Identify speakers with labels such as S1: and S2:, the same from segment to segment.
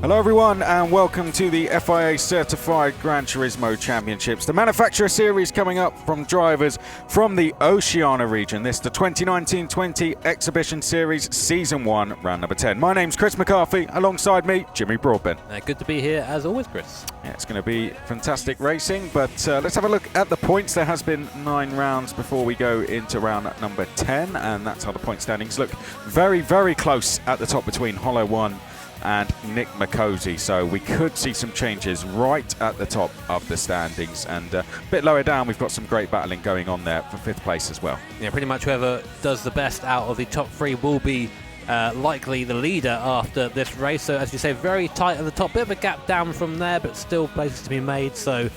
S1: Hello everyone and welcome to the FIA Certified Gran Turismo Championships, the manufacturer series coming up from drivers from the Oceania region. This is the 2019-20 Exhibition Series Season 1, round number 10. My name's Chris McCarthy, alongside me, Jimmy Broadbent.
S2: Good to be here as always, Chris.
S1: Yeah, it's going to be fantastic racing, but let's have a look at the points. There has been 9 rounds before we go into round number 10, and that's how the point standings look. Very, very close at the top between Hollow 1 and Nick Makosi, so we could see some changes right at the top of the standings, and a bit lower down we've got some great battling going on there for 5th place as well.
S2: Yeah, pretty much whoever does the best out of the top 3 will be likely the leader after this race. So as you say, very tight at the top, bit of a gap down from there, but still places to be made, so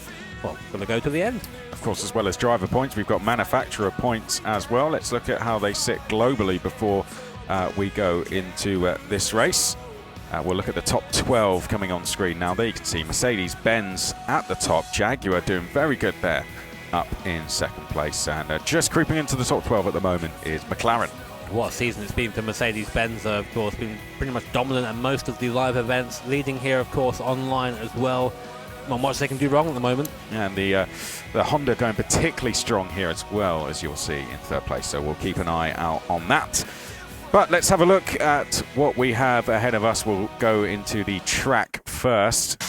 S2: well, gonna go to the end.
S1: Of course, as well as driver points, we've got manufacturer points as well. Let's look at how they sit globally before we go into this race. We'll look at the top 12 coming on screen now. There you can see Mercedes-Benz at the top. Jaguar doing very good there, up in 2nd place. And just creeping into the top 12 at the moment is McLaren.
S2: What a season it's been for Mercedes-Benz, of course, been pretty much dominant at most of the live events, leading here, of course, online as well. Not much they can do wrong at the moment.
S1: And the Honda going particularly strong here as well, as you'll see, in 3rd place. So we'll keep an eye out on that. But let's have a look at what we have ahead of us. We'll go into the track first,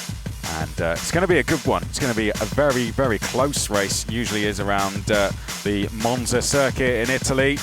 S1: and it's going to be a good one. It's going to be a very, very close race. Usually is around the Monza circuit in Italy.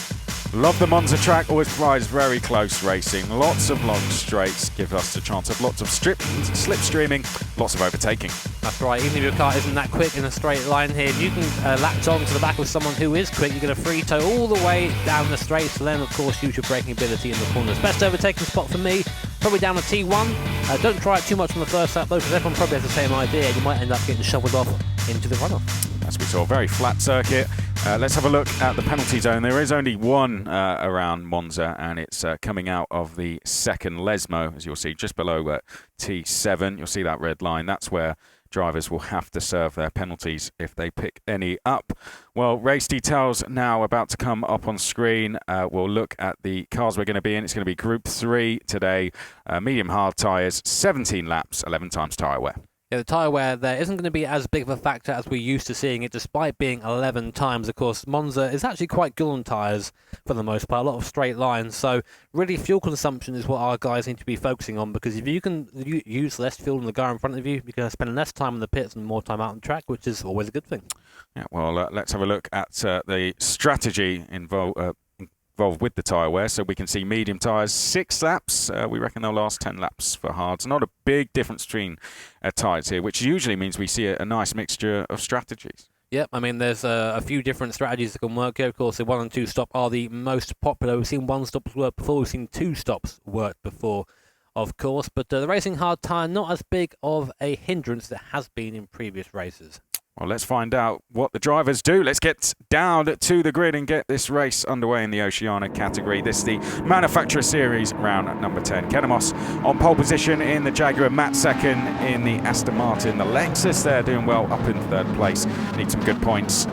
S1: Love the Monza track, always provides very close racing. Lots of long straights give us the chance of lots of slipstreaming, lots of overtaking.
S2: That's right, even if your car isn't that quick in a straight line here, if you can latch on to the back of someone who is quick, you get a free tow all the way down the straight, so then of course use your braking ability in the corners. Best overtaking spot for me, probably down a T1. Don't try it too much on the first lap though, because everyone probably has the same idea. You might end up getting shoveled off into the runoff.
S1: As we saw, very flat circuit. Let's have a look at the penalty zone. There is only one around Monza, and it's coming out of the 2nd Lesmo, as you'll see, just below T7. You'll see that red line. That's where drivers will have to serve their penalties if they pick any up. Well, race details now about to come up on screen. We'll look at the cars we're going to be in. It's going to be Group 3 today. Medium hard tyres, 17 laps, 11 times tyre wear.
S2: Yeah, the tyre wear there isn't going to be as big of a factor as we're used to seeing it, despite being 11 times. Of course, Monza is actually quite good on tyres for the most part, a lot of straight lines. So really fuel consumption is what our guys need to be focusing on, because if you can use less fuel than the guy in front of you, you're going to spend less time in the pits and more time out on the track, which is always a good thing.
S1: Yeah, well, let's have a look at the strategy involved with the tyre wear. So we can see medium tyres, 6 laps. We reckon they'll last 10 laps for hards. Not a big difference between tyres here, which usually means we see a nice mixture of strategies.
S2: Yep, I mean, there's a few different strategies that can work here. Of course, the 1 and 2 stop are the most popular. We've seen 1 stops work before. We've seen 2 stops work before, of course. But the racing hard tyre, not as big of a hindrance that has been in previous races.
S1: Well, let's find out what the drivers do. Let's get down to the grid and get this race underway in the Oceania category. This is the Manufacturer Series, round number 10. Kenemos on pole position in the Jaguar, Matt 2nd in the Aston Martin. The Lexus there doing well up in 3rd place. Need some good points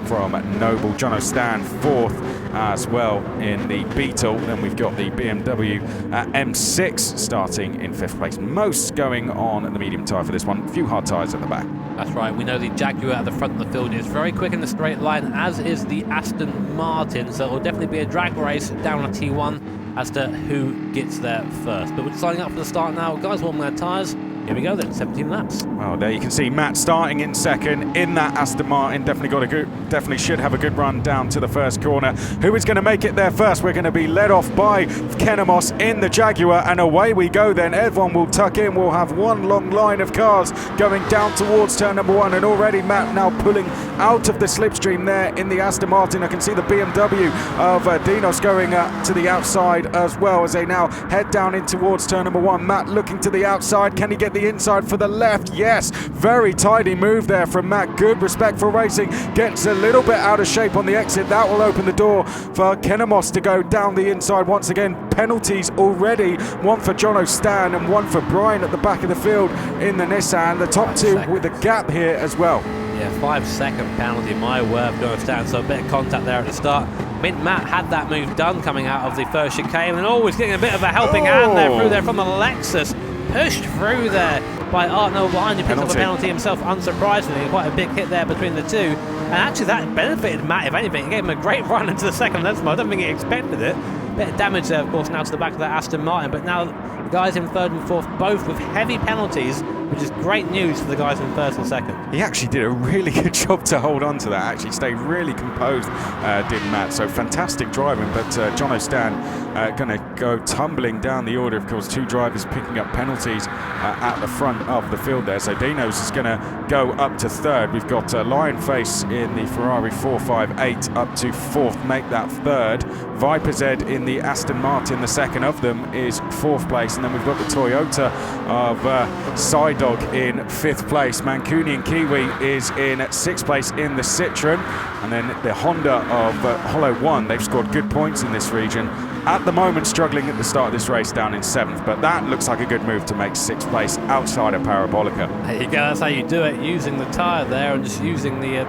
S1: from Noble. Jono Stan 4th as well in the Beetle. Then we've got the BMW M6 starting in 5th place. Most going on the medium tyre for this one. Few hard tyres at the back.
S2: That's right, we know the Jaguar at the front of the field is very quick in the straight line, as is the Aston Martin, so it will definitely be a drag race down a T1 as to who gets there first. But we're signing up for the start now. Guys, warm their tyres. Here we go then, 17 laps.
S1: Well, there you can see Matt starting in 2nd in that Aston Martin. Definitely should have a good run down to the first corner. Who is going to make it there first? We're going to be led off by Kenemos in the Jaguar, and away we go then. Everyone will tuck in. We'll have one long line of cars going down towards turn number 1, and already Matt now pulling out of the slipstream there in the Aston Martin. I can see the BMW of Dinos going to the outside as well as they now head down in towards turn number 1. Matt looking to the outside. Can he get the inside for the left? Yes, very tidy move there from Matt. Good respect for racing. Gets a little bit out of shape on the exit. That will open the door for Kenemos to go down the inside once again. Penalties already, one for Jono Stan and one for Brian at the back of the field in the Nissan. The top 2 with a gap here as well.
S2: Yeah, 5-second penalty, my word, Jono Stan. So a bit of contact there at the start. Matt had that move done coming out of the first chicane, and always getting a bit of a helping hand there through there from the Lexus. pushed through there by Art Noel behind, who picked up a penalty himself, unsurprisingly. Quite a big hit there between the two. And actually that benefited Matt, if anything. It gave him a great run into the second left spot. I don't think he expected it. Bit of damage there, of course, now to the back of that Aston Martin. But now the guys in third and fourth, both with heavy penalties, which is great news for the guys in first and second.
S1: He actually did a really good job to hold on to that, actually stayed really composed, did Matt. So fantastic driving, but Jono Stan going to go tumbling down the order. Of course, two drivers picking up penalties at the front of the field there. So Dinos is going to go up to third. We've got Lionface in the Ferrari 458 up to fourth, make that third. Viper's Ed in the Aston Martin, the second of them, is fourth place. And then we've got the Toyota of Dog in fifth place. Mancunian Kiwi is in sixth place in the Citroen, and then the Honda of Hollow One. They've scored good points in this region. At the moment, struggling at the start of this race, down in seventh, but that looks like a good move to make sixth place outside of Parabolica.
S2: There you go. That's how you do it, using the tyre there and just using the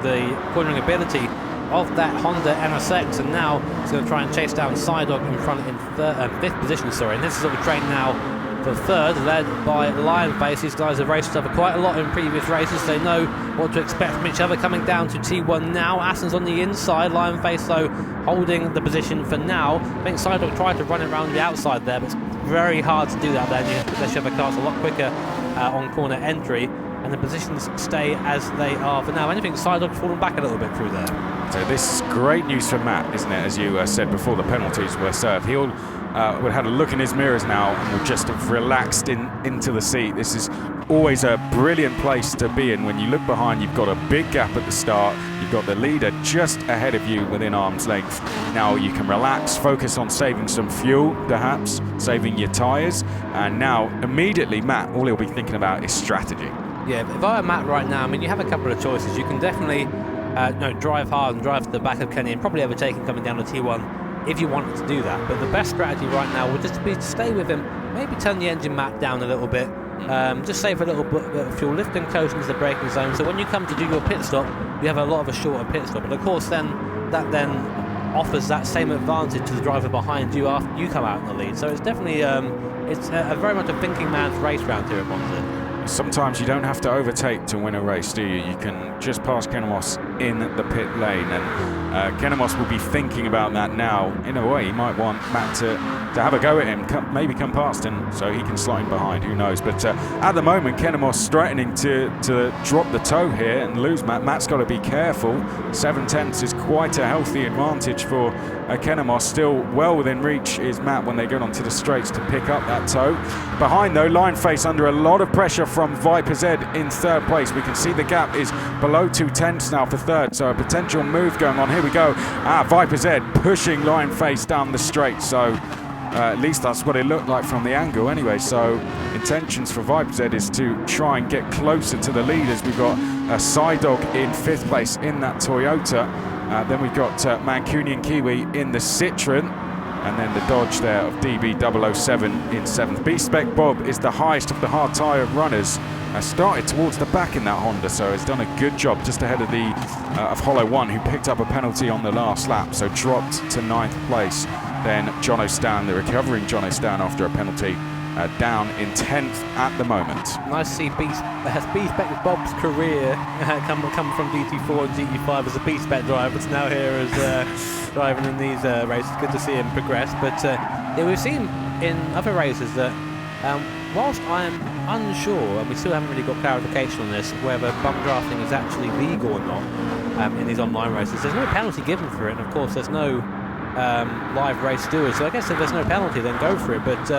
S2: cornering ability of that Honda NSX. And now he's going to try and chase down Sidog in front in fifth position. Sorry, and this is what we train now for third, led by Lionface. These guys have raced each other quite a lot in previous races. They know what to expect from each other. Coming down to T1 now. Aston's on the inside. Lionface, though, holding the position for now. I think Sidog tried to run it around the outside there, but it's very hard to do that there. Unless you have a cars a lot quicker on corner entry. And the positions stay as they are for now. Anything, Sidog's fallen back a little bit through there.
S1: So this is great news for Matt, isn't it? As you said before the penalties were served. He'll would have a look in his mirrors now and would just have relaxed into the seat. This is always a brilliant place to be in. When you look behind, you've got a big gap at the start. You've got the leader just ahead of you within arm's length. Now you can relax, focus on saving some fuel, perhaps, saving your tyres. And now, immediately, Matt, all he'll be thinking about is strategy.
S2: Yeah, if I were Matt right now, I mean, you have a couple of choices. You can definitely drive hard and drive to the back of Kenny and probably overtake him coming down to T1 if you wanted to do that. But the best strategy right now would just be to stay with him, maybe turn the engine map down a little bit, just save a little bit of fuel, lift and coast into the braking zone. So when you come to do your pit stop, you have a lot of a shorter pit stop. And of course, then that offers that same advantage to the driver behind you after you come out in the lead. So it's definitely it's a very much a thinking man's race round here at Monza.
S1: Sometimes you don't have to overtake to win a race, do you? You can just pass Kenemos in the pit lane, and Kenemos will be thinking about that now. In a way, he might want Matt to have a go at him, maybe come past him so he can slot in behind, who knows. But at the moment, Kenemos threatening to drop the toe here and lose Matt. Matt's got to be careful. 7/10 is quite a healthy advantage for Kenemos. Still well within reach is Matt when they get onto the straights to pick up that toe. Behind, though, Lionface under a lot of pressure from Viper's Ed in third place. We can see the gap is below 2/10 now for third, so a potential move going on. Here we go. Viper's Ed pushing Lionface down the straight, so at least that's what it looked like from the angle anyway. So intentions for Viper's Ed is to try and get closer to the leaders. We've got Sidog in fifth place in that Toyota. Then we've got Mancunian Kiwi in the Citroen. And then the Dodge there of DB007 in seventh. B-Spec Bob is the highest of the hard tyre runners. Started towards the back in that Honda, so has done a good job just ahead of the of Hollow One, who picked up a penalty on the last lap, so dropped to ninth place. Then Jono Stan, the recovering Jono Stan after a penalty, down in 10th at the moment.
S2: Nice to see B-Spec Bob's career come from GT4 and GT5 as a B-Spec driver. It's now here as driving in these races. Good to see him progress. But yeah, we've seen in other races that whilst I'm unsure, and we still haven't really got clarification on this, whether bump drafting is actually legal or not in these online races, there's no penalty given for it. And of course, there's no live race stewards. So I guess if there's no penalty, then go for it. But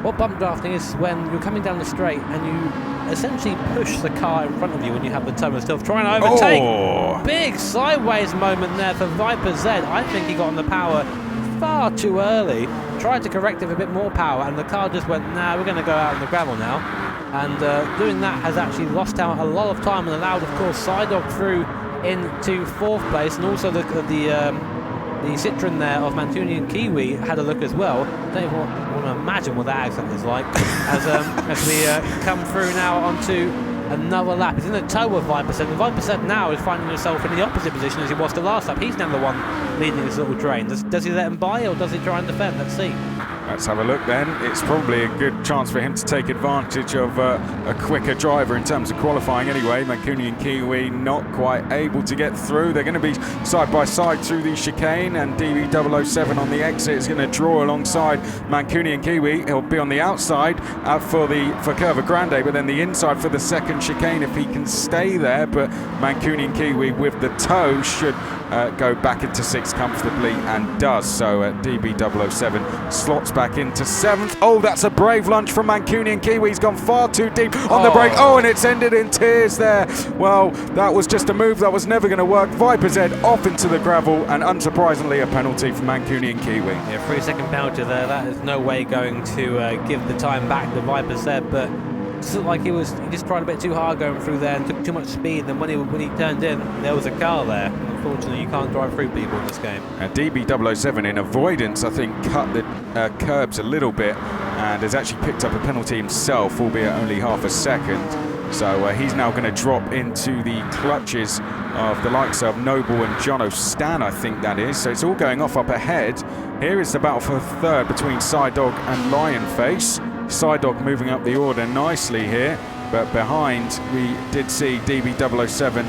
S2: what bump drafting is when you're coming down the straight and you essentially push the car in front of you when you have the toe still trying to overtake.
S1: Oh.
S2: Big sideways moment there for Viper Z. I think he got on the power far too early. Tried to correct it with a bit more power, and the car just went, nah, we're going to go out on the gravel now. And doing that has actually lost out a lot of time and allowed, of course, Sidog through into fourth place, and also the Citroen there of Mancunian Kiwi had a look as well. Don't even want to imagine what that accident is like as we come through now onto another lap. He's in the toe of Viper, and Viper now is finding himself in the opposite position as he was the last lap. He's now the one leading this little train. Does he let him by, or does he try and defend? Let's see.
S1: Let's have a look then. It's probably a good chance for him to take advantage of a quicker driver in terms of qualifying anyway. Mancunian and Kiwi not quite able to get through. They're going to be side by side through the chicane, and DB007 on the exit is going to draw alongside Mancunian and Kiwi. He'll be on the outside for Curva Grande, but then the inside for the second chicane if he can stay there. But Mancunian and Kiwi with the toe should go back into 6th comfortably, and does. So DB007 slots back into 7th. Oh, that's a brave lunge from Mancunian. Kiwi's gone far too deep on the brake. Oh, and it's ended in tears there. Well, that was just a move that was never going to work. Viper's Head off into the gravel, and unsurprisingly a penalty for Mancunian Kiwi.
S2: Yeah, 3-second penalty there. That is no way going to give the time back to Viper's Head, but it looked like he just tried a bit too hard going through there and took too much speed. And then when he turned in, there was a car there. Unfortunately, you can't drive through people in this game.
S1: DB007 in avoidance, I think, cut the curbs a little bit and has actually picked up a penalty himself, albeit only half a second. So he's now going to drop into the clutches of the likes of Noble and Jono Stan, I think that is. So it's all going off up ahead. Here is the battle for third between Psydog and Lionface. Psydog moving up the order nicely here, but behind we did see DB007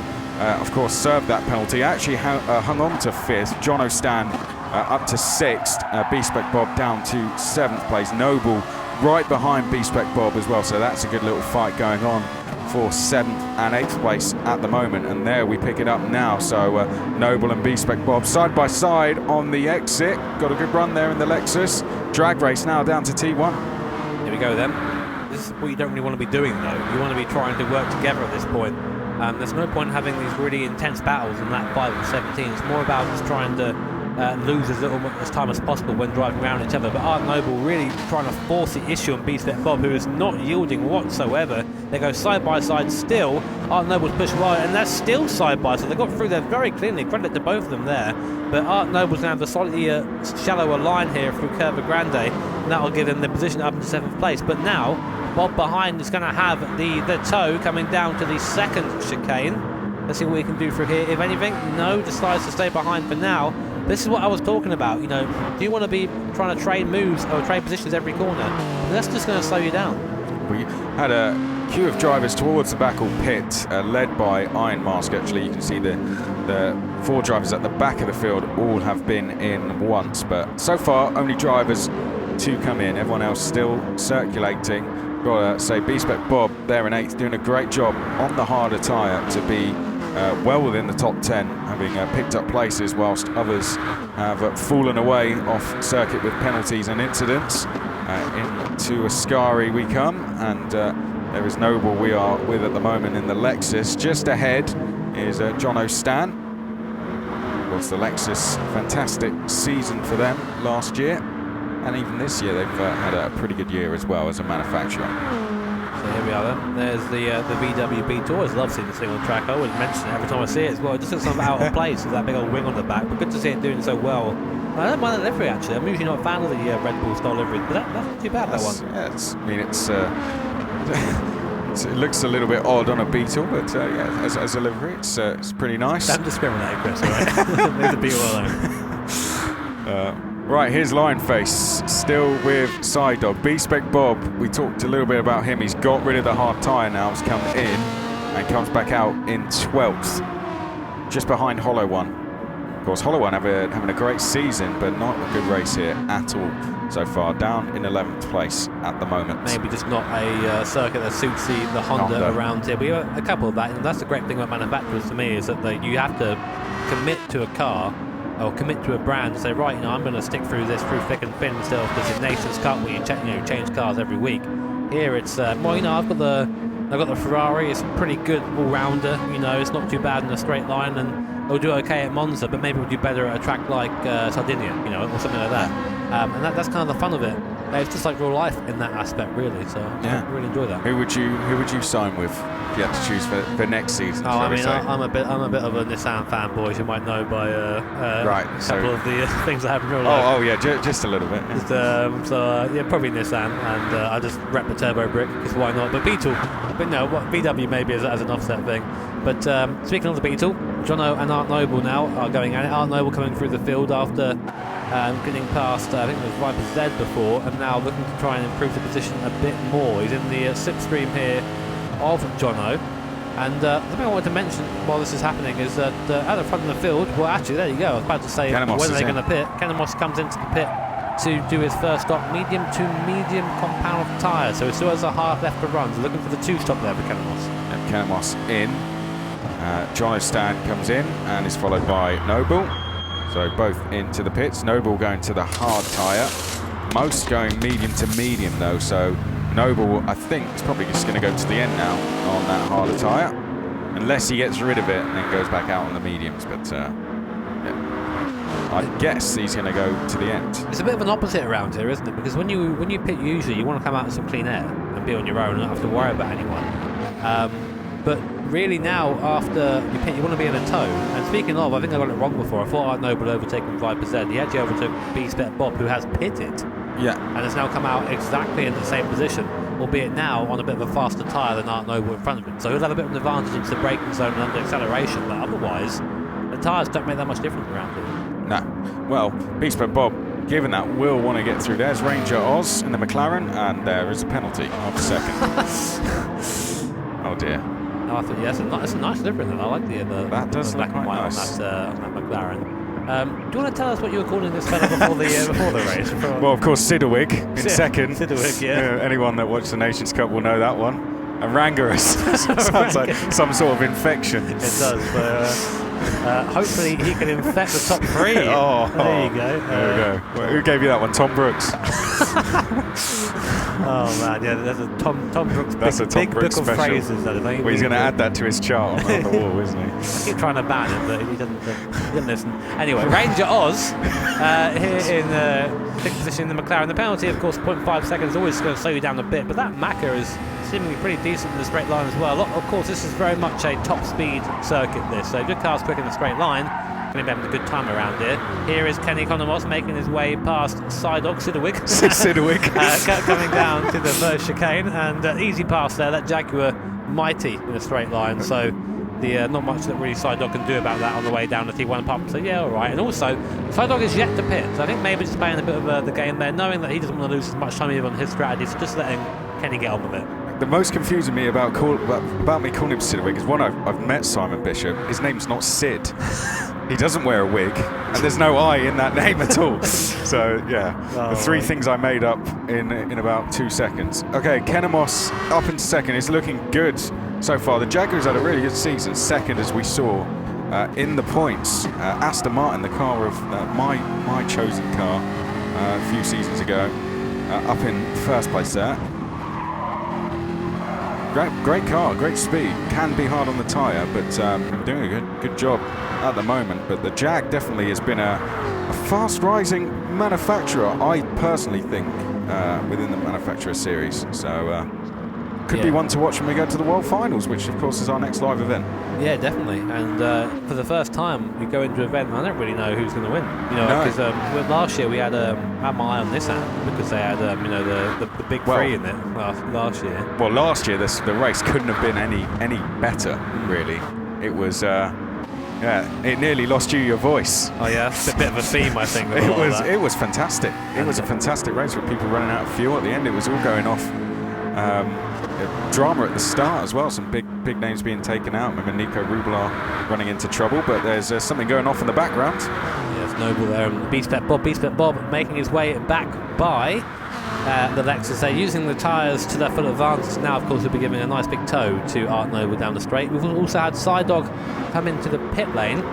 S1: of course serve that penalty. Actually hung on to 5th. Jono Stan up to 6th. B-Spec Bob down to 7th place. Noble right behind B-Spec Bob as well, so that's a good little fight going on for 7th and 8th place at the moment. And there we pick it up now. So Noble and B-Spec Bob side by side on the exit. Got a good run there in the Lexus. Drag race now down to T1.
S2: Here we go then. This is what you don't really want to be doing though. You want to be trying to work together at this point. There's no point having these really intense battles in that 5 and 17. It's more about just trying to lose as little as time as possible when driving around each other. But Art Noble really trying to force the issue on B-Spec Bob, who is not yielding whatsoever. They go side by side still. Art Noble's pushed wide, and they're still side by side. They got through there very cleanly. Credit to both of them there. But Art Noble's going to have a slightly shallower line here through Curva Grande, and that will give him the position up into 7th place. But now Bob behind is going to have the toe coming down to the 2nd chicane. Let's see what he can do through here. If anything, no, decides to stay behind for now. This is what I was talking about. You know, do you want to be trying to trade moves or trade positions every corner? That's just going to slow you down.
S1: We had a queue of drivers towards the Backall pit, led by Iron Mask. Actually, you can see the 4 drivers at the back of the field all have been in once, but so far only drivers to come in. Everyone else still circulating. Got to say, B-Spec Bob there in 8th, doing a great job on the harder tyre to be well within the top 10, having picked up places whilst others have fallen away off circuit with penalties and incidents. Into Ascari we come, and there is Noble we are with at the moment in the Lexus. Just ahead is Jono Stan. Of course, the Lexus, fantastic season for them last year, and even this year they've had a pretty good year as well as a manufacturer.
S2: So here we are then. There's the VW Beetle. I always love seeing this thing on track. I always mention it every time I see it as well. It just looks sort of out of place with that big old wing on the back, but good to see it doing so well. I don't mind the livery actually. I'm usually not a fan of the Red Bull style livery, but that's not too bad, that one.
S1: Yeah, it looks a little bit odd on a Beetle, but yeah, as a livery, it's pretty nice.
S2: Don't discriminate, Chris, alright? Leave the Beetle alone.
S1: Right, here's Lionface, still with Psydog. B-Spec Bob, we talked a little bit about him. He's got rid of the hard tyre now, has come in and comes back out in 12th, just behind Hollow One. Of course, Hollow One having a great season, but not a good race here at all so far. Down in 11th place at the moment.
S2: Maybe just not a circuit that suits the Honda around here. We have a couple of that, and that's the great thing about manufacturers to me, is that you have to commit to a car or commit to a brand and say, right, you know, I'm going to stick through this through thick and thin instead of this Nations Cup where you change cars every week. Here it's well, you know, I've got the Ferrari. It's pretty good all-rounder. You know, it's not too bad in a straight line, and it'll do okay at Monza, but maybe it'll do better at a track like Sardinia, you know, or something like that. And that's kind of the fun of it. It's just like real life in that aspect, really. So yeah. I really enjoy that.
S1: Who would you sign with if you had to choose for next season?
S2: Oh, I mean, I'm a bit of a Nissan fanboy, as you might know by a couple of the things that happen in real life.
S1: Oh yeah, just a little bit. Yeah.
S2: So yeah, probably Nissan, and I just rep the turbo brick because why not? But Beetle, but no, what VW maybe as an offset thing. But speaking of the Beetle, Jono and Art Noble now are going at it. Art Noble coming through the field after getting past, I think it was Viper Z before, and now looking to try and improve the position a bit more. He's in the slipstream here of Jono. And something I wanted to mention while this is happening is that at the front of the field, well, actually, there you go. I was about to say
S1: Kenemos
S2: when they're going to pit. Kenemos comes into the pit to do his first stop, medium to medium compound tyre. So he still has a half left to run. So looking for the 2-stop there for Kenemos.
S1: And Kenemos in. Jono Stan comes in and is followed by Noble. So both into the pits. Noble going to the hard tyre. Most going medium to medium though. So Noble, I think, is probably just going to go to the end now on that harder tyre. Unless he gets rid of it and then goes back out on the mediums. But yeah. I guess he's going to go to the end.
S2: It's a bit of an opposite around here, isn't it? Because when you pit, usually you want to come out with some clean air and be on your own and not have to worry about anyone. But really now, after you pit, you want to be in a tow. And speaking of, I think I got it wrong before. I thought Art Noble overtaken Viper Z. He actually overtook B-Step Bob, who has pitted.
S1: Yeah.
S2: And has now come out exactly in the same position, albeit now on a bit of a faster tyre than Art Noble in front of him. So he'll have a bit of an advantage into the braking zone and under acceleration, but otherwise, the tyres don't make that much difference around here.
S1: No. Well, B-Step Bob, given that, will want to get through. There's Ranger Oz in the McLaren, and there is a penalty of a second. Oh dear.
S2: No, I thought, yes, it's a nice livery. I like the
S1: that does
S2: black
S1: look
S2: and
S1: quite
S2: white
S1: nice.
S2: on that McLaren. Do you want to tell us what you were calling this fella before the race?
S1: Well, of course, Sidderwig in second.
S2: Sidderwig, yeah.
S1: Anyone that watched the Nations Cup will know that one. And Rangarus sounds like some sort of infection.
S2: It does. But hopefully he can infect the top 3. There you go.
S1: There we go. Well, who gave you that one? Tom Brooks.
S2: Oh man, yeah, there's a Tom Brooks big book of phrases. That
S1: well, he's going to add that to his chart on the wall, isn't he?
S2: I keep trying to ban him, but he doesn't listen. Anyway, Ranger Oz here in 6th position in the McLaren. The penalty, of course, 0.5 seconds, always going to slow you down a bit, but that Macca is seemingly pretty decent in the straight line as well. Of course, this is very much a top speed circuit, this, so good cars quick in the straight line. Going to be having a good time around here. Here is Kenny Economos making his way past Sidog Sidderwick. Coming down to the first chicane, and easy pass there. That Jaguar mighty in a straight line, so the not much that really Sidog can do about that on the way down the T1 pump. So yeah, all right. And also, Sidog is yet to pit, so I think maybe just playing a bit of the game there, knowing that he doesn't want to lose as much time either on his strategy, so just letting Kenny get on with it.
S1: The most confusing me about me calling him Sidderwick is one, I've met Simon Bishop. His name's not Sid. He doesn't wear a wig, and there's no I in that name at all. So yeah, the 3 things I made up in about 2 seconds. Okay, Kenemos up in second. It's looking good so far. The Jaguars had a really good season. Second, as we saw in the points. Aston Martin, the car of my chosen car a few seasons ago, up in first place there. Great car, great speed. Can be hard on the tyre, but doing a good job at the moment. But the Jag definitely has been a fast-rising manufacturer, I personally think, within the manufacturer series. So could be one to watch when we go to the World Finals, which of course is our next live event.
S2: Yeah, definitely. And for the first time, you go into an event, I don't really know who's going to win. You know, because last year we had my eye on this app because they had the big 3 in it last year.
S1: Well, last year the race couldn't have been any better, really. It was. It nearly lost you your voice.
S2: Oh yeah, it's a bit of a theme, I think.
S1: It was fantastic. It was a fantastic race with people running out of fuel at the end. It was all going off. Drama at the start as well. Some big names being taken out. Remember Nico Rublar running into trouble, but there's something going off in the background.
S2: Yes, Noble there. And B-Step Bob making his way back by the Lexus. They're using the tyres to their full advantage. Now, of course, we'll be giving a nice big tow to Art Noble down the straight. We've also had Sidog come into the pit lane.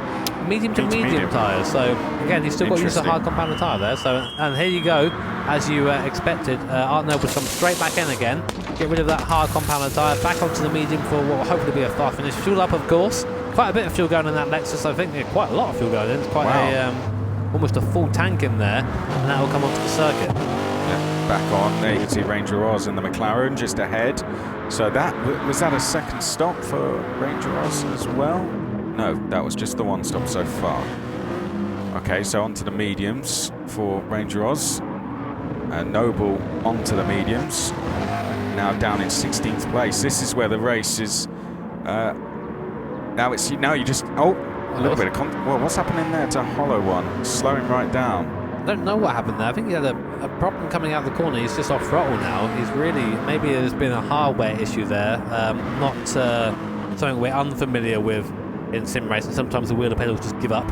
S2: Medium to medium tyres. So again, he's still got to use a hard compound tyre there. So and here you go, as you expected. Art Noble come straight back in again. Get rid of that hard compound tyre. Back onto the medium for what will hopefully be a fast finish. Fuel up, of course. Quite a bit of fuel going in that Lexus. I think quite a lot of fuel going in. It's quite almost a full tank in there, and that will come onto the circuit.
S1: Yeah, back on. There you can see Ranger Oz and the McLaren just ahead. So was that a second stop for Ranger Oz as well? No, that was just the one stop so far. Okay, so onto the mediums for Ranger Oz. Noble onto the mediums. Now down in 16th place. This is where the race is. Now you just a little bit of well, what's happening there to Hollow One? Slowing right down.
S2: I don't know what happened there. I think he had a problem coming out of the corner. He's just off throttle now. He's really, maybe there's been a hardware issue there. Not something we're unfamiliar with in sim racing. Sometimes the wheel and pedals just give up.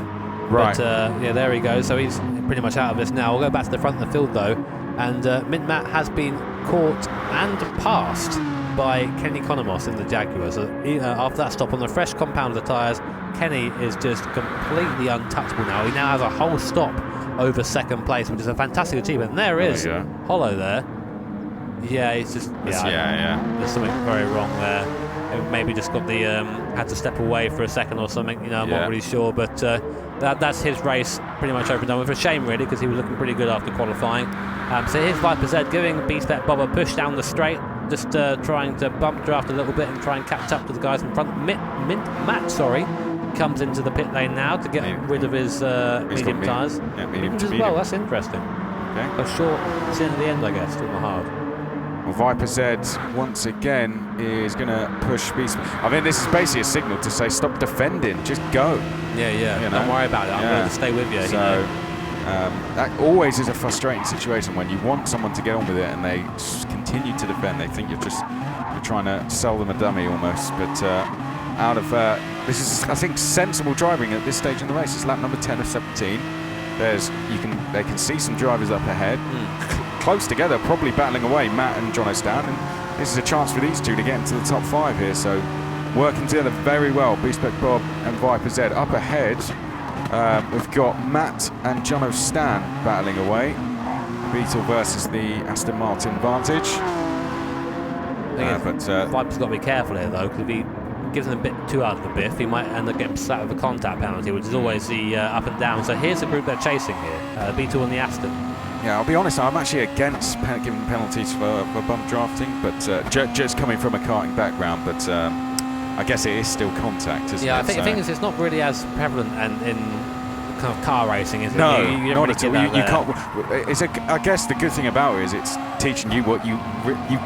S1: Right.
S2: But yeah, there he goes. So he's pretty much out of this now. We'll go back to the front of the field though. And Mint-Matt has been caught and passed by Kenny Economos in the Jaguar. So after that stop on the fresh compound of the tyres, Kenny is just completely untouchable now. He now has a whole stop over second place, which is a fantastic achievement. And there is Hollow there. Yeah, he's just there's something very wrong there. Maybe just got the had to step away for a second or something. You know, I'm not really sure, but that's his race pretty much over and done with. A shame really, because he was looking pretty good after qualifying. So here's Viper Z giving B-Spec Bob a push down the straight, just trying to bump draft a little bit and try and catch up to the guys in front. Mint-Matt comes into the pit lane now to get rid of his medium tyres.
S1: Yeah, medium to
S2: as
S1: medium.
S2: well. That's interesting.
S1: Okay.
S2: A short sin at the end, I guess, on the hard.
S1: Well, Viper Z once again is going to push B-Spec. I mean, this is basically a signal to say stop defending, just go.
S2: Yeah.
S1: You know?
S2: Don't worry about it. I'm going to stay with you.
S1: So that always is a frustrating situation when you want someone to get on with it and they just continue to defend. They think you're trying to sell them a dummy almost. But out of this is, I think, sensible driving at this stage in the race. It's lap number 10 of 17. They can see some drivers up ahead, close together, probably battling away, Matt and John O'Stan. And this is a chance for these two to get into the top 5 here. So working together very well, B-Spec Bob and Viper Z up ahead. We've got Matt and John O'Stan battling away. Beetle versus the Aston Martin Vantage.
S2: Viper's got to be careful here though, because if he gives him a bit too out of the biff, he might end up getting slapped with a contact penalty, which is always the up and down. So here's the group they're chasing here, Beetle and the Aston.
S1: Yeah, I'll be honest, I'm actually against giving penalties for bump drafting, but just coming from a karting background, but I guess it is still contact, isn't it?
S2: Yeah, I think the thing is it's not really as prevalent and in kind of car racing, is it?
S1: No,
S2: you
S1: not
S2: really
S1: at all. You can't. I guess the good thing about it is it's teaching you what you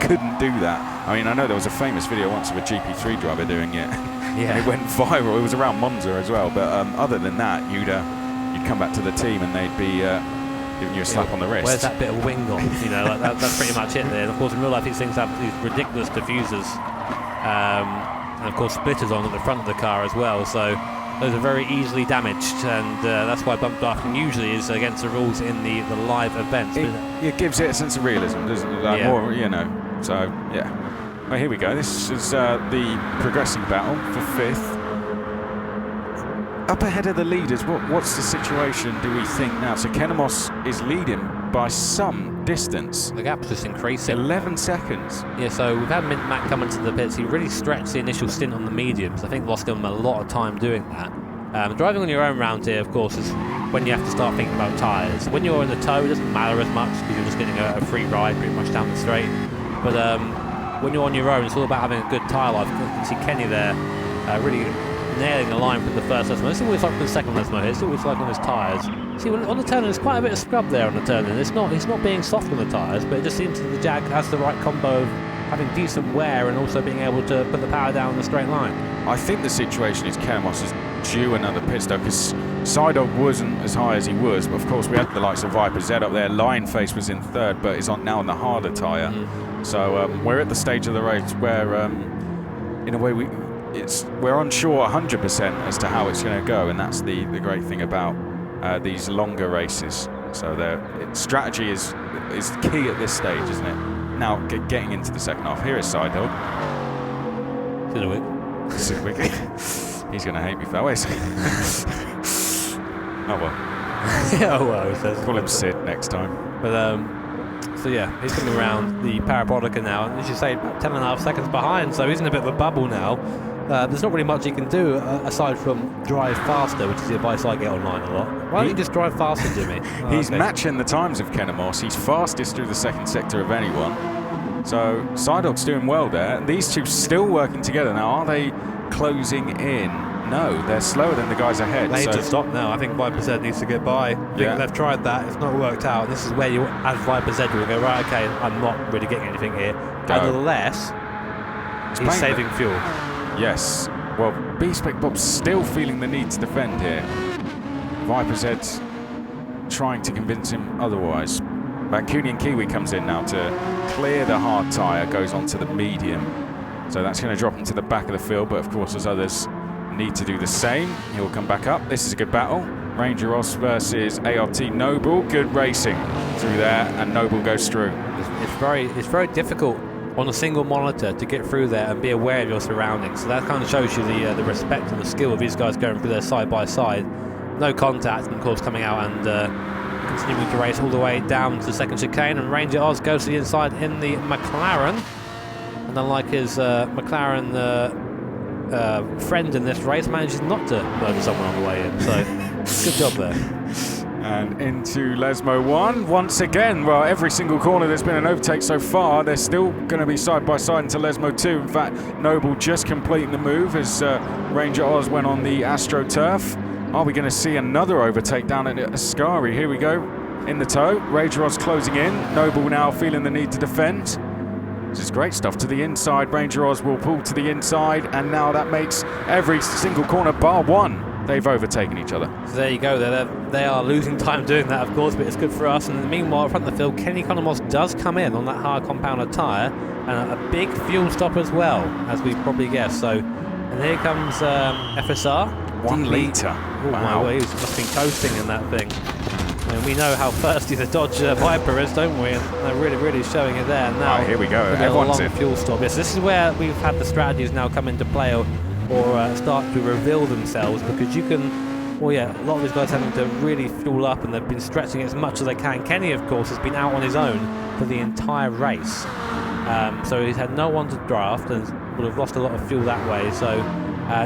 S1: couldn't do that. I mean, I know there was a famous video once of a GP3 driver doing it.
S2: Yeah.
S1: And it went viral. It was around Monza as well. But other than that, you'd come back to the team and they'd be giving you a slap on the wrist.
S2: Where's that bit of wing on? You know, that's pretty much it there. And of course, in real life, these things have these ridiculous diffusers, and of course, splitters on at the front of the car as well. So those are very easily damaged, and that's why bump drafting usually is against the rules in the live events.
S1: It gives it a sense of realism, doesn't it? Like more, you know. So yeah. Well, here we go. This is the progressing battle for 5th. Up ahead of the leaders, what's the situation, do we think now? So Economos is leading by some distance.
S2: The gap's just increasing.
S1: 11 seconds.
S2: Yeah, so we've had Mint-Matt come into the pits. He really stretched the initial stint on the mediums. I think lost him a lot of time doing that. Driving on your own round here, of course, is when you have to start thinking about tyres. When you're in the tow, it doesn't matter as much because you're just getting a free ride pretty much down the straight. But when you're on your own, it's all about having a good tyre life. You can see Kenny there really nailing the line from the first Lesmo. It's always like from the second Lesmo here. It's always like on his tyres. See, on the turn, there's quite a bit of scrub there on the turn. He's not being soft on the tyres, but it just seems that the Jag has the right combo of having decent wear and also being able to put the power down in the straight line. I
S1: think the situation is Economos is due another pit stop because Sidog wasn't as high as he was, but of course we had the likes of Viper Z up there. Lionface was in 3rd, but is now on the harder tyre. So we're at the stage of the race where, in a way, we're unsure 100% as to how it's going to go, and that's the great thing about these longer races. So strategy is key at this stage, isn't it? Now getting into the second half. Here is Sidog. Sidwick. He's going to hate me for that way. Oh well.
S2: Oh well, he says.
S1: Call him Sid next time.
S2: But so yeah, he's coming around the Parabolica now, and as you say, about 10.5 seconds behind. So he's in a bit of a bubble now. There's not really much he can do aside from drive faster, which is the advice I get online a lot. Why don't you just drive faster, Jimmy?
S1: He's matching the times of Economos. He's fastest through the second sector of anyone. So Sidog's doing well there. These two still working together now. Are they closing in? No, they're slower than the guys ahead.
S2: They need to stop now. I think Viper Z needs to get by. They've tried that. It's not worked out. This is where you, as Viper Z, will go, right, okay, I'm not really getting anything here. Unless he's saving fuel.
S1: Yes. Well, B-Spec Bob's still feeling the need to defend here. Viper Z trying to convince him otherwise. Mancunian Kiwi comes in now to clear the hard tyre, goes onto the medium. So that's going to drop him to the back of the field, but of course as others need to do the same, he'll come back up. This is a good battle. Ranger Ross versus ART Noble. Good racing through there, and Noble goes through.
S2: It's very difficult on a single monitor to get through there and be aware of your surroundings. So that kind of shows you the respect and the skill of these guys going through there side by side. No contact, and of course coming out and continuing to race all the way down to the second chicane. And Ranger Oz goes to the inside in the McLaren. And unlike his McLaren friend in this race, manages not to murder someone on the way in. So good job there.
S1: And into Lesmo 1 once again. Well, every single corner there's been an overtake so far. They're still going to be side by side into Lesmo 2. In fact, Noble just completing the move as Ranger Oz went on the AstroTurf. Are we going to see another overtake down at Ascari? Here we go in the tow. Ranger Oz closing in. Noble now feeling the need to defend. This is great stuff to the inside. Ranger Oz will pull to the inside, and now that makes every single corner bar one. They've overtaken each other.
S2: So there you go. They are losing time doing that, of course, but it's good for us. And meanwhile, front of the field, Kenny Economos does come in on that hard compounder tyre, and a big fuel stop as well, as we probably guessed. So, and here comes FSR.
S1: 1 litre.
S2: Oh, wow. My, he must have been coasting in that thing. And we know how thirsty the Dodge Viper is, don't we? And they're really, really showing it there. Now,
S1: right, here we go.
S2: Everyone's in. Fuel stop. Yes, this is where we've had the strategies now come into play, or start to reveal themselves, because you can, well, yeah, a lot of these guys having to really fuel up, and they've been stretching as much as they can. Kenny, of course, has been out on his own for the entire race, so he's had no one to draft and would have lost a lot of fuel that way. So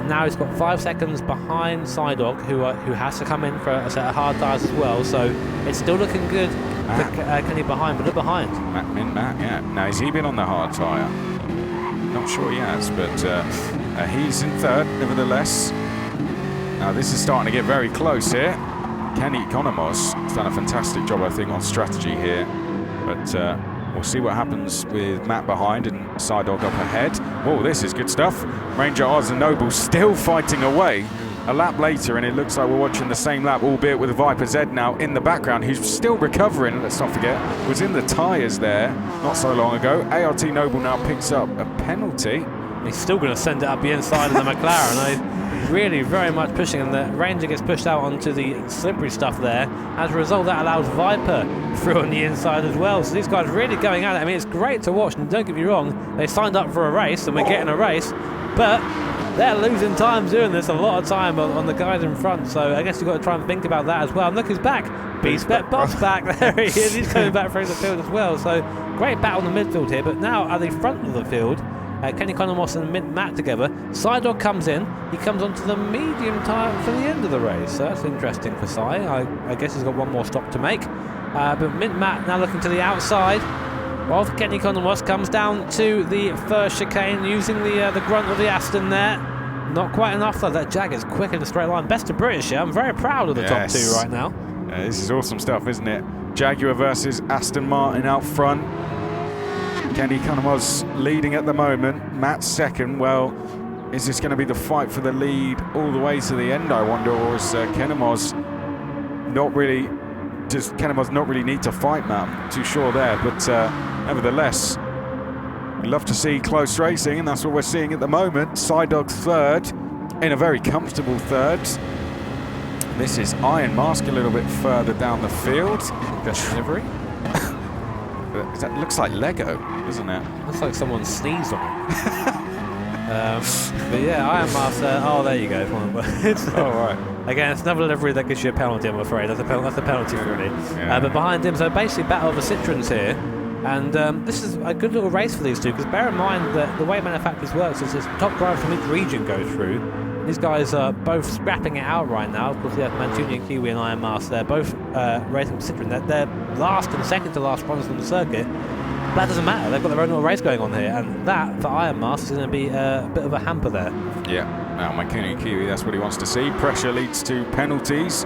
S2: now he's got 5 seconds behind Psydog, who has to come in for a set of hard tyres as well. So it's still looking good for Kenny behind, but look behind.
S1: Matt, yeah. Now, has he been on the hard tyre? Not sure he has, but he's in third, nevertheless. Now, this is starting to get very close here. Kenny Economos has done a fantastic job, I think, on strategy here. But we'll see what happens with Matt behind and Psydog up ahead. Oh, this is good stuff. Ranger Oz and Noble still fighting away. A lap later, and it looks like we're watching the same lap, albeit with Viper Z now in the background, who's still recovering, let's not forget, was in the tyres there not so long ago. ART Noble now picks up a penalty.
S2: He's still going to send it up the inside of the McLaren. Really very much pushing, and the Ranger gets pushed out onto the slippery stuff there. As a result, that allows Viper through on the inside as well. So these guys really going at it. I mean, it's great to watch, and don't get me wrong, they signed up for a race, and we're getting a race, but they're losing time doing this, a lot of time on the guys in front. So I guess you've got to try and think about that as well. And look, he's back. Beastbet Boss back. There he is. He's coming back through the field as well. So great battle in the midfield here. But now at the front of the field, Kenny Economos and Matt together. Psydog comes in. He comes onto the medium tyre for the end of the race. So that's interesting for Psy. I guess he's got one more stop to make. But Matt now looking to the outside. While Kenny Economos comes down to the first chicane using the grunt of the Aston there. Not quite enough though. That Jag is quick in a straight line. Best of British here. I'm very proud of the top two right now.
S1: This is awesome stuff, isn't it? Jaguar versus Aston Martin out front. Kenny Economos leading at the moment. Matt second. Well, is this going to be the fight for the lead all the way to the end, I wonder, or is Economos not really... Does Economos not really need to fight, Matt? I'm not too sure there, but nevertheless, we love to see close racing, and that's what we're seeing at the moment. Psydog third, in a very comfortable third. This is Iron Mask a little bit further down the field. The delivery. That looks like Lego, doesn't it?
S2: Looks like someone sneezed on it. But yeah, Iron Mask. Oh, there you go.
S1: Oh, right.
S2: Again, it's another delivery that gives you a penalty, I'm afraid. That's a penalty really.
S1: Yeah.
S2: But behind him, so basically battle of the Citroens here. And this is a good little race for these two, because bear in mind that the way manufacturers works is this top driver from each region goes through. These guys are both scrapping it out right now. Of course, we have Mancunian Kiwi and Iron Mask. They're both racing with Citroen. They're last and second to last runners on the circuit. But that doesn't matter. They've got their own little race going on here, and that, for Iron Mask, is going to be a bit of a hamper there.
S1: Yeah. Now, Mancunian Kiwi, that's what he wants to see. Pressure leads to penalties.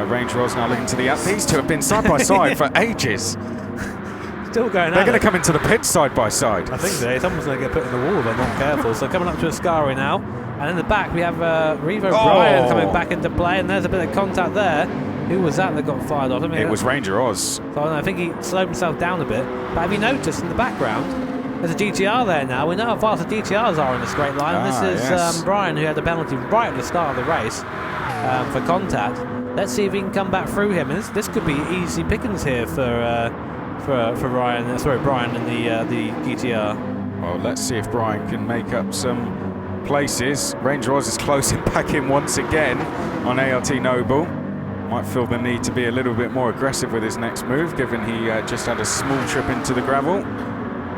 S1: Ranger Oz now looking to the These two have been side by side for ages.
S2: Still going.
S1: They're going to come into the pit side by side.
S2: I think so. Someone's going to get put in the wall if they're not careful. So coming up to Ascari now, and in the back we have Revo Bryan coming back into play, and there's a bit of contact there. Who was that got fired off? I mean,
S1: It was Ranger Oz.
S2: So I think he slowed himself down a bit. But have you noticed in the background, there's a GTR there now. We know how fast the GTRs are in the straight line. This is
S1: yes.
S2: Brian, who had a penalty right at the start of the race for contact. Let's see if he can come back through him. And this could be easy pickings here for Ryan. Sorry, Brian in the GTR.
S1: Well, let's see if Brian can make up some places. Ranger Oz is closing back in once again on ART Noble. Might feel the need to be a little bit more aggressive with his next move, given he just had a small trip into the gravel.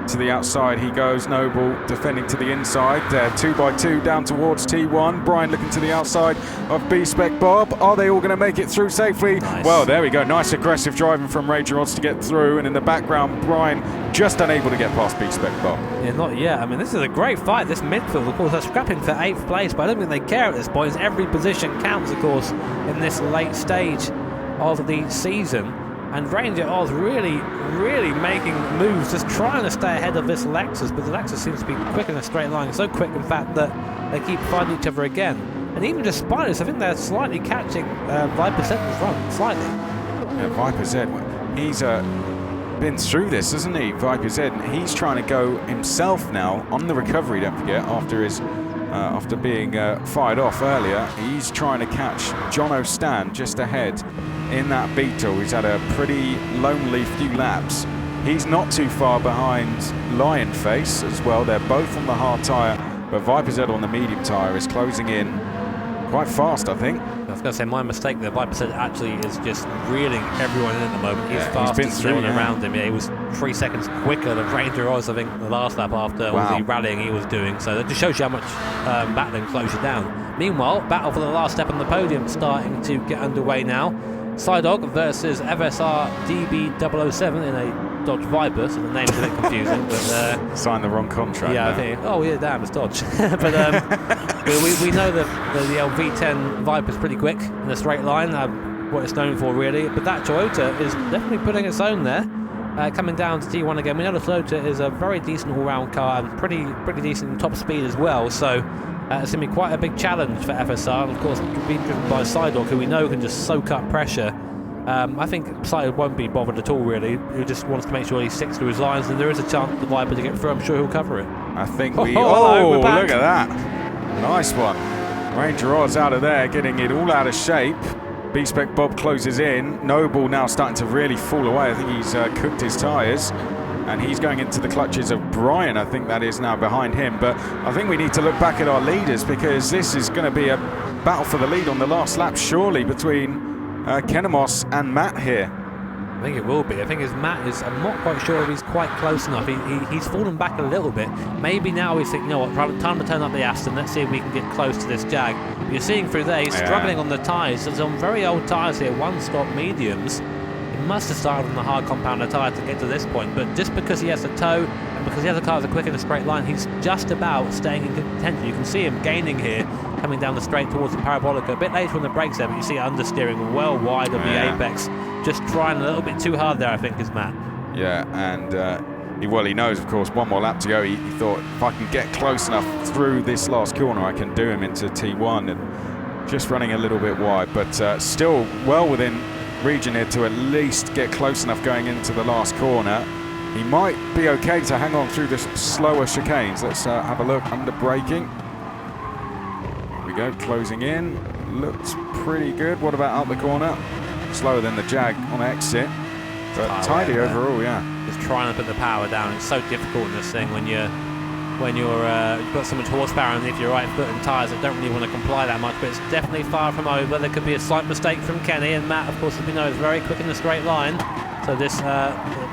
S1: To the outside he goes, Noble defending to the inside. 2x2 down towards T1. Brian looking to the outside of B-Spec Bob. Are they all going to make it through safely?
S2: Nice.
S1: Well, there we go. Nice aggressive driving from Ranger Odds to get through. And in the background, Brian just unable to get past B-Spec Bob.
S2: Yeah, not yet. I mean, this is a great fight, this midfield. Of course, they're scrapping for 8th place, but I don't think they care at this point. Every position counts, of course, in this late stage of the season. And Ranger Oz really making moves, just trying to stay ahead of this Lexus, but the Lexus seems to be quick in a straight line, so quick, in fact, that they keep finding each other again. And even despite this, I think they're slightly catching Viper Z in front, slightly.
S1: Yeah, Viper Z, he's been through this, hasn't he, Viper Z? And he's trying to go himself now on the recovery, don't forget, after being fired off earlier. He's trying to catch Jono Stan just ahead in that Beetle. He's had a pretty lonely few laps. He's not too far behind Lionface as well. They're both on the hard tyre, but Viper Z on the medium tyre is closing in quite fast, I think.
S2: I was going to say, my mistake there. Viper Z actually is just reeling everyone in at the moment. He's fast,
S1: he's been through
S2: around him. Yeah, he was 3 seconds quicker than Ranger Oz, I think, the last lap after all the rallying he was doing. So that just shows you how much battling slows you down. Meanwhile, battle for the last step on the podium starting to get underway now. Sidog versus FSR DB007 in a Dodge Viper, so the name's a bit confusing. But
S1: signed the wrong contract.
S2: Yeah, I think. Oh yeah, damn, it's Dodge. But we know that the LV10 Viper's pretty quick in a straight line. What it's known for, really. But that Toyota is definitely putting its own there. Coming down to T1 again. We know the Toyota is a very decent all-round car and pretty decent top speed as well. So. It's going to be quite a big challenge for FSR, and of course being driven by Sidog, who we know can just soak up pressure. I think Sidog won't be bothered at all, really. He just wants to make sure he sticks to his lines, and there is a chance for the Viper to get through. I'm sure he'll cover it.
S1: I think we...
S2: hello, we're back.
S1: Look at that. Nice one. Ranger Oz out of there, getting it all out of shape. B-Spec Bob closes in. Noble now starting to really fall away. I think he's cooked his tyres. And he's going into the clutches of Brian, I think that is now behind him. But I think we need to look back at our leaders, because this is going to be a battle for the lead on the last lap, surely, between Kenemos and Matt here.
S2: I think it will be. I think Matt is, I'm not quite sure if he's quite close enough. He's fallen back a little bit. Maybe now he's thinking, you know what, time to turn up the Aston. Let's see if we can get close to this Jag. But you're seeing through there, he's struggling on the tyres. There's some very old tyres here, one-stop mediums. Must have started on the hard compounder tyre to get to this point, but just because he has a toe and because the other cars are quick in a straight line, he's just about staying in contention. You can see him gaining here, coming down the straight towards the Parabolica. A bit later on the brakes there, but you see understeering well wide of the apex. Just trying a little bit too hard there, I think, is Matt.
S1: Yeah, and he knows, of course, one more lap to go. He thought, if I can get close enough through this last corner, I can do him into T1, and just running a little bit wide, but still well within region here to at least get close enough going into the last corner. He might be okay to hang on through the slower chicanes. Let's have a look under braking. Here we go, closing in. Looks pretty good. What about out the corner? Slower than the Jag on exit, but tidy overall, yeah.
S2: Just trying to put the power down. It's so difficult in this thing when you've got so much horsepower underneath your right foot and tyres that don't really want to comply that much, but it's definitely far from over. There could be a slight mistake from Kenny, and Matt, of course, as we know, is very quick in the straight line. So this,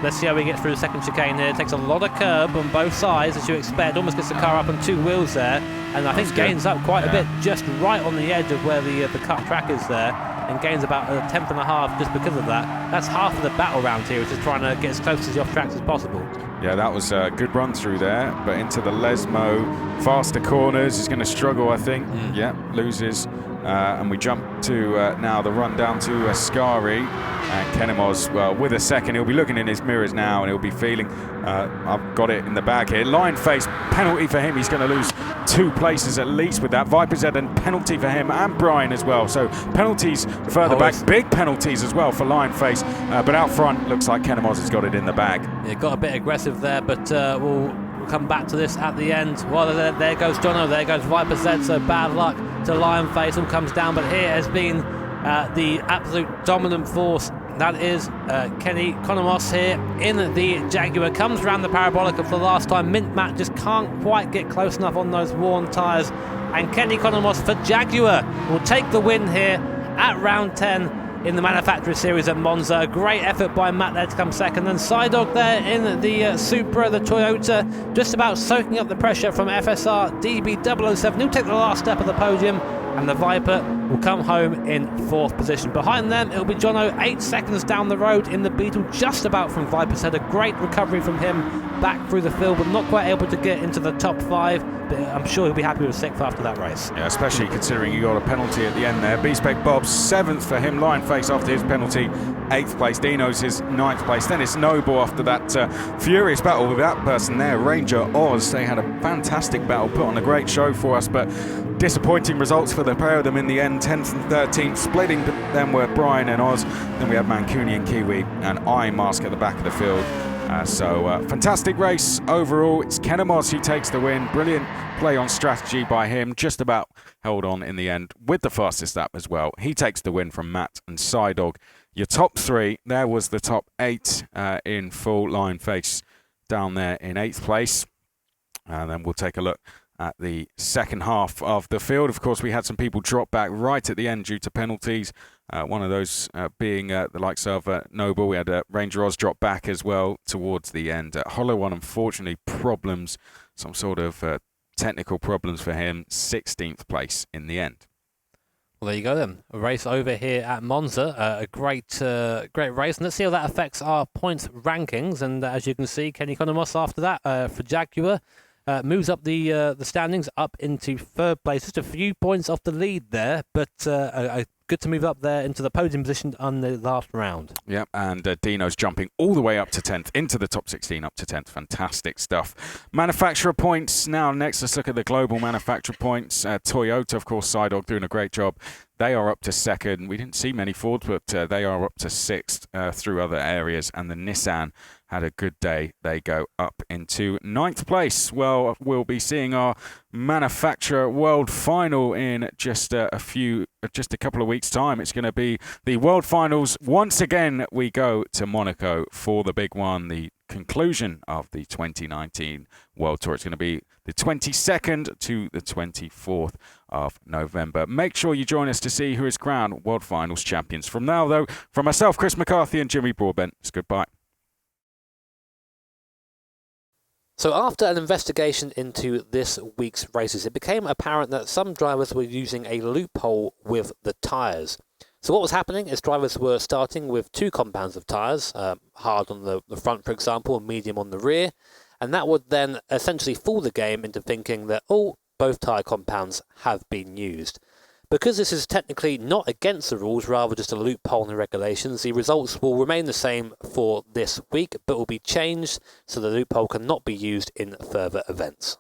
S2: let's see how we get through the second chicane here. It takes a lot of curb on both sides, as you expect. Almost gets the car up on two wheels there, and I think gains up quite a bit, just right on the edge of where the cut track is there, and gains about a tenth and a half just because of that. That's half of the battle round here, which is trying to get as close to the off tracks as possible.
S1: Yeah, that was a good run through there, but into the Lesmo, faster corners, he's going to struggle, I think. Yeah, loses, and we jump to now the run down to Ascari. And Kenemos, well, with a second, he'll be looking in his mirrors now and he'll be feeling, I've got it in the bag here. Line face, penalty for him. He's going to lose 2 places at least with that. Viper's Head and penalty for him and Brian as well. So penalties further back, big penalties as well for Line face. But out front, looks like Kenemos has got it in the bag.
S2: Yeah, got a bit aggressive there, but we'll come back to this at the end. Well, there goes Jono, there goes Viper's Head, so bad luck to Lion Face, all comes down, but here has been the absolute dominant force. That is Kenny Konomos here in the Jaguar. Comes around the parabolic for the last time. Mint Matt just can't quite get close enough on those worn tyres. And Kenny Konomos for Jaguar will take the win here at round 10 in the Manufacturer Series at Monza. A great effort by Matt there to come second. And Sidog there in the Supra, the Toyota, just about soaking up the pressure from FSR DB007, who'll take the last step of the podium. And the Viper will come home in 4th position. Behind them, it'll be Jono 8 seconds down the road in the Beetle, just about from Viper's Head. A great recovery from him back through the field, but not quite able to get into the top 5. But I'm sure he'll be happy with 6th after that race.
S1: Yeah, especially considering he got a penalty at the end there. B-Spec Bob's 7th for him. Lion Face after his penalty, 8th place. Dino's his 9th place. Then it's Noble after that furious battle with that person there, Ranger Oz. They had a fantastic battle, put on a great show for us, but disappointing results for the pair of them in the end. 10th and 13th. Splitting them were Brian and Oz. Then we had Mancuni and Kiwi and I Mask at the back of the field. Fantastic race overall. It's Kenemos who takes the win. Brilliant play on strategy by him. Just about held on in the end with the fastest lap as well. He takes the win from Matt and Sidog. Your top 3, there was the top 8 in full. Line Face down there in 8th place. And then we'll take a look at the second half of the field. Of course, we had some people drop back right at the end due to penalties. One of those being the likes of Noble. We had Ranger Oz drop back as well towards the end. Hollow One, unfortunately, problems, some sort of technical problems for him. 16th place in the end.
S2: Well, there you go then. A race over here at Monza. A great race. And let's see how that affects our points rankings. And as you can see, Kenny Konomos after that for Jaguar moves up the standings up into 3rd place. Just a few points off the lead there, but good to move up there into the podium position on the last round.
S1: Yep, and Dino's jumping all the way up to 10th, into the top 16, up to 10th. Fantastic stuff. Manufacturer points. Now, next, let's look at the global manufacturer points. Toyota, of course, Sidog doing a great job. They are up to 2nd. We didn't see many Fords, but they are up to 6th through other areas. And the Nissan had a good day. They go up into 9th place. Well, we'll be seeing our manufacturer world final in just a couple of weeks' time. It's going to be the world finals. Once again, we go to Monaco for the big one, the conclusion of the 2019 World Tour. It's going to be the 22nd to the 24th of November. Make sure you join us to see who is crowned World Finals champions. From now, though, from myself, Chris McCarthy, and Jimmy Broadbent, it's goodbye.
S2: So after an investigation into this week's races, it became apparent that some drivers were using a loophole with the tyres. So what was happening is drivers were starting with 2 compounds of tyres, hard on the front, for example, and medium on the rear, and that would then essentially fool the game into thinking that, both tyre compounds have been used. Because this is technically not against the rules, rather just a loophole in the regulations, the results will remain the same for this week, but will be changed so the loophole cannot be used in further events.